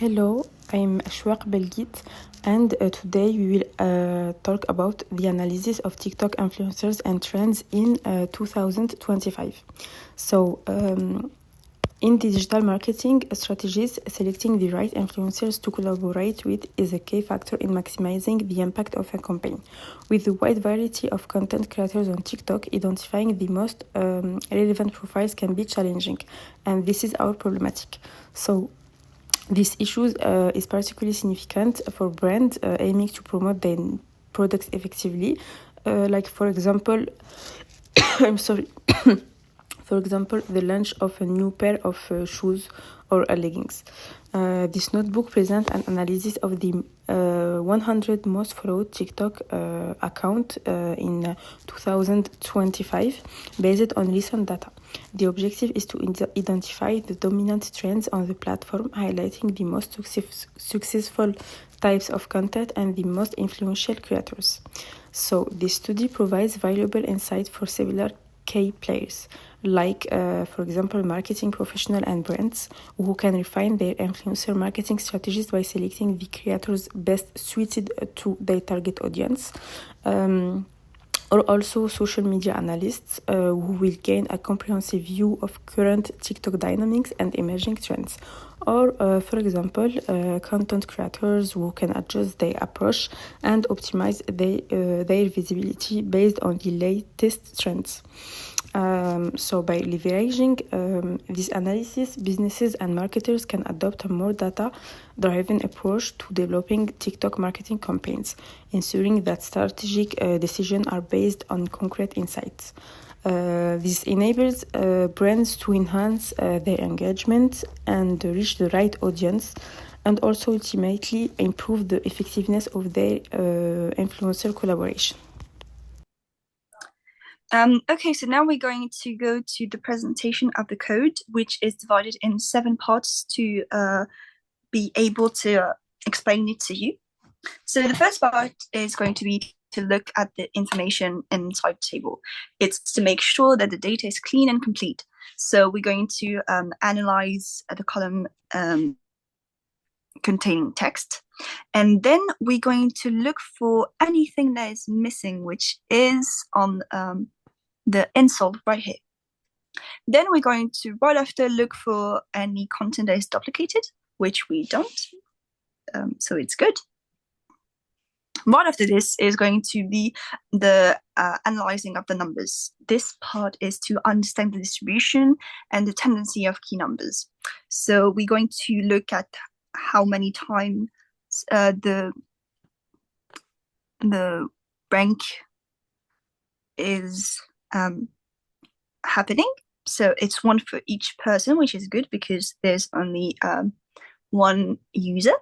Hello, I'm Achouak Belghit, and today we will talk about the analysis of TikTok influencers and trends in 2025. In digital marketing strategies, selecting the right influencers to collaborate with is a key factor in maximizing the impact of a campaign. With the wide variety of content creators on TikTok, identifying the most relevant profiles can be challenging, and this is our problematic. This issue is particularly significant for brands aiming to promote their products effectively. Like, for example, I'm sorry. For example, the launch of a new pair of shoes or leggings. This notebook presents an analysis of the 100 most followed TikTok account in 2025 based on recent data. The objective is to identify the dominant trends on the platform, highlighting the most successful types of content and the most influential creators. So, this study provides valuable insight for several key players, like, for example, marketing professionals and brands who can refine their influencer marketing strategies by selecting the creators best suited to their target audience. Or also social media analysts who will gain a comprehensive view of current TikTok dynamics and emerging trends. Or, for example, content creators who can adjust their approach and optimize their visibility based on the latest trends. So by leveraging this analysis, businesses and marketers can adopt a more data-driven approach to developing TikTok marketing campaigns, ensuring that strategic decisions are based on concrete insights. This enables brands to enhance their engagement and reach the right audience, and also ultimately improve the effectiveness of their influencer collaboration. Okay, so now we're going to go to the presentation of the code, which is divided in 7 parts to be able to explain it to you. So the first part is going to be to look at the information inside the table. It's to make sure that the data is clean and complete. So we're going to analyze the column containing text. And then we're going to look for anything that is missing, which is on the insult right here. Then we're going to, right after, look for any content that is duplicated, which we don't, so it's good. Right after this is going to be the analyzing of the numbers. This part is to understand the distribution and the tendency of key numbers. So we're going to look at how many times the rank is happening. So it's one for each person, which is good because there's only one user.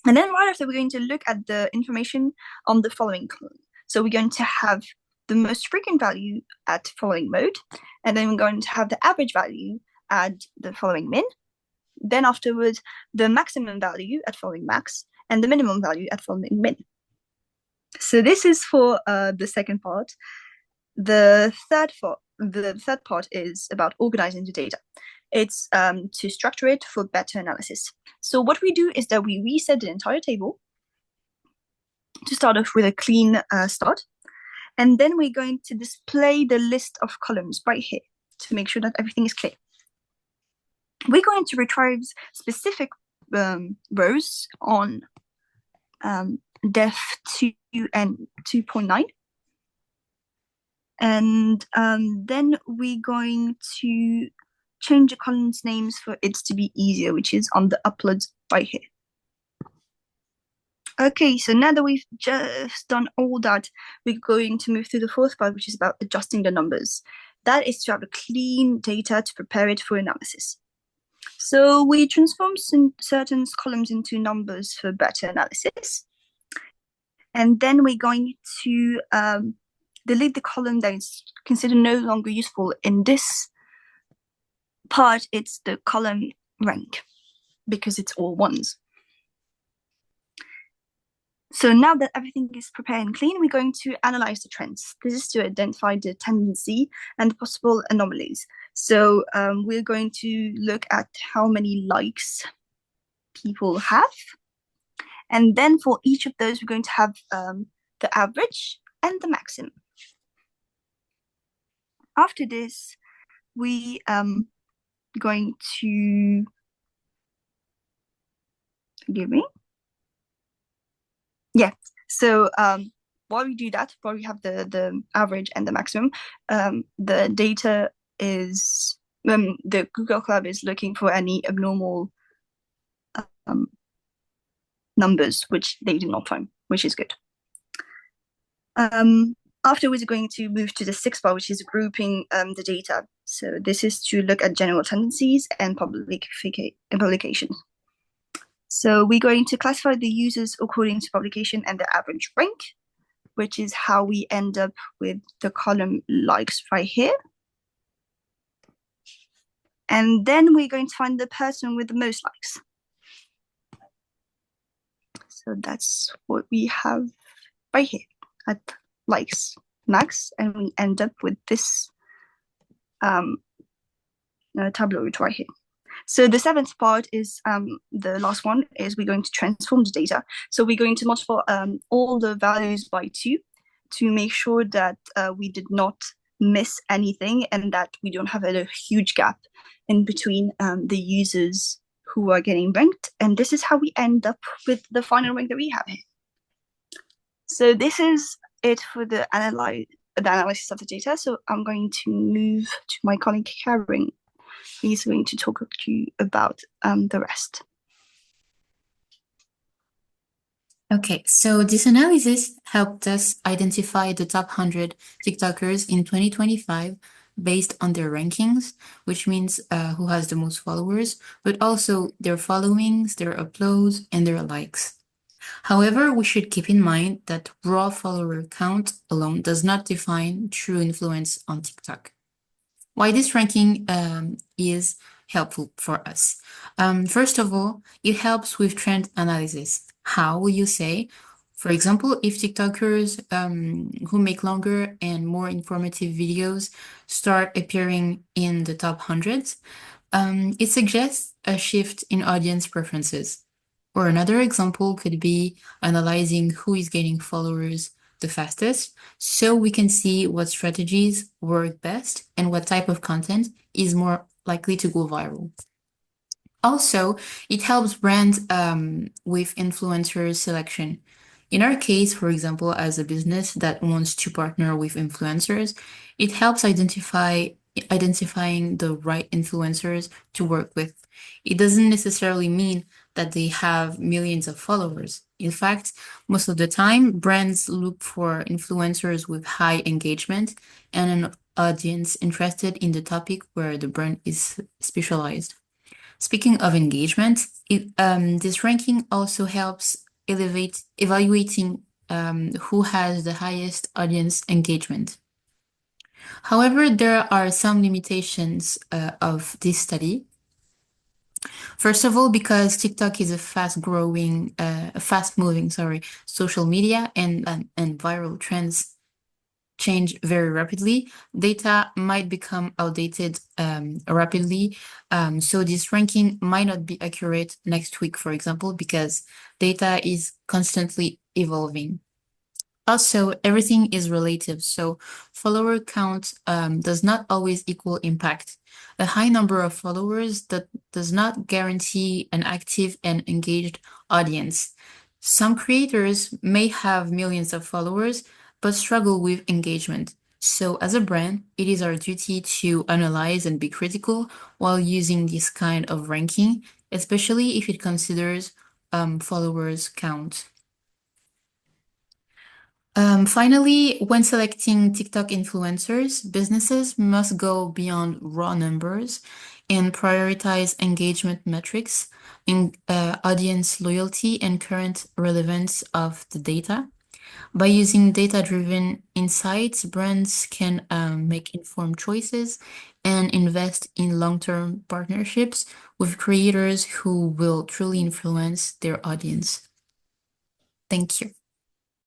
And then right after, we're going to look at the information on the following column. So we're going to have the most frequent value at following mode, and then we're going to have the average value at the following min. Then afterwards, the maximum value at following max, and the minimum value at following min. So this is for the second part. The third part is about organizing the data. It's to structure it for better analysis. So what we do is that we reset the entire table to start off with a clean start. And then we're going to display the list of columns right here to make sure that everything is clear. We're going to retrieve specific rows on def 2 and 2.9. And then we're going to change the columns names for it to be easier, which is on the uploads right here. Okay, so now that we've just done all that, we're going to move to the fourth part, which is about adjusting the numbers. That is to have a clean data to prepare it for analysis. So we transform certain columns into numbers for better analysis. And then we're going to delete the column that is considered no longer useful. In this part, it's the column rank, because it's all ones. So now that everything is prepared and clean, we're going to analyze the trends. This is to identify the tendency and possible anomalies. So we're going to look at how many likes people have. And then for each of those, we're going to have the average and the maximum. After this, we going to, forgive me. Yeah, so while we do that, while we have the average and the maximum, the data is, the Google Cloud is looking for any abnormal numbers, which they do not find, which is good. Afterwards, we're going to move to the sixth part, which is grouping the data. So this is to look at general tendencies and publications. So we're going to classify the users according to publication and the average rank, which is how we end up with the column likes right here. And then we're going to find the person with the most likes. So that's what we have right here at likes max, and we end up with this tableau right here. So the seventh part is the last one, is we're going to transform the data. So we're going to multiply all the values by 2 to make sure that we did not miss anything and that we don't have a huge gap in between the users who are getting ranked. And this is how we end up with the final rank that we have here. So this is it for the analysis of the data. So I'm going to move to my colleague Karen. He's going to talk to you about the rest. Okay, so this analysis helped us identify the top 100 TikTokers in 2025 based on their rankings, which means who has the most followers, but also their followings, their uploads, and their likes. However, we should keep in mind that raw follower count alone does not define true influence on TikTok. Why this ranking is helpful for us. First of all, it helps with trend analysis. How will you say? For example, if TikTokers who make longer and more informative videos start appearing in the top hundreds, it suggests a shift in audience preferences. Or another example could be analyzing who is gaining followers the fastest, so we can see what strategies work best and what type of content is more likely to go viral. Also, it helps brands with influencer selection. In our case, for example, as a business that wants to partner with influencers, it helps identifying the right influencers to work with. It doesn't necessarily mean that they have millions of followers. In fact, most of the time, brands look for influencers with high engagement and an audience interested in the topic where the brand is specialized. Speaking of engagement, this ranking also helps evaluating who has the highest audience engagement. However, there are some limitations of this study. First of all, because TikTok is a fast-moving social media, and viral trends change very rapidly, data might become outdated rapidly. So this ranking might not be accurate next week, for example, because data is constantly evolving. Also, everything is relative, so follower count does not always equal impact. A high number of followers does not guarantee an active and engaged audience. Some creators may have millions of followers, but struggle with engagement. So as a brand, it is our duty to analyze and be critical while using this kind of ranking, especially if it considers followers count. Finally, when selecting TikTok influencers, businesses must go beyond raw numbers and prioritize engagement metrics in audience loyalty and current relevance of the data. By using data-driven insights, brands can make informed choices and invest in long-term partnerships with creators who will truly influence their audience. Thank you.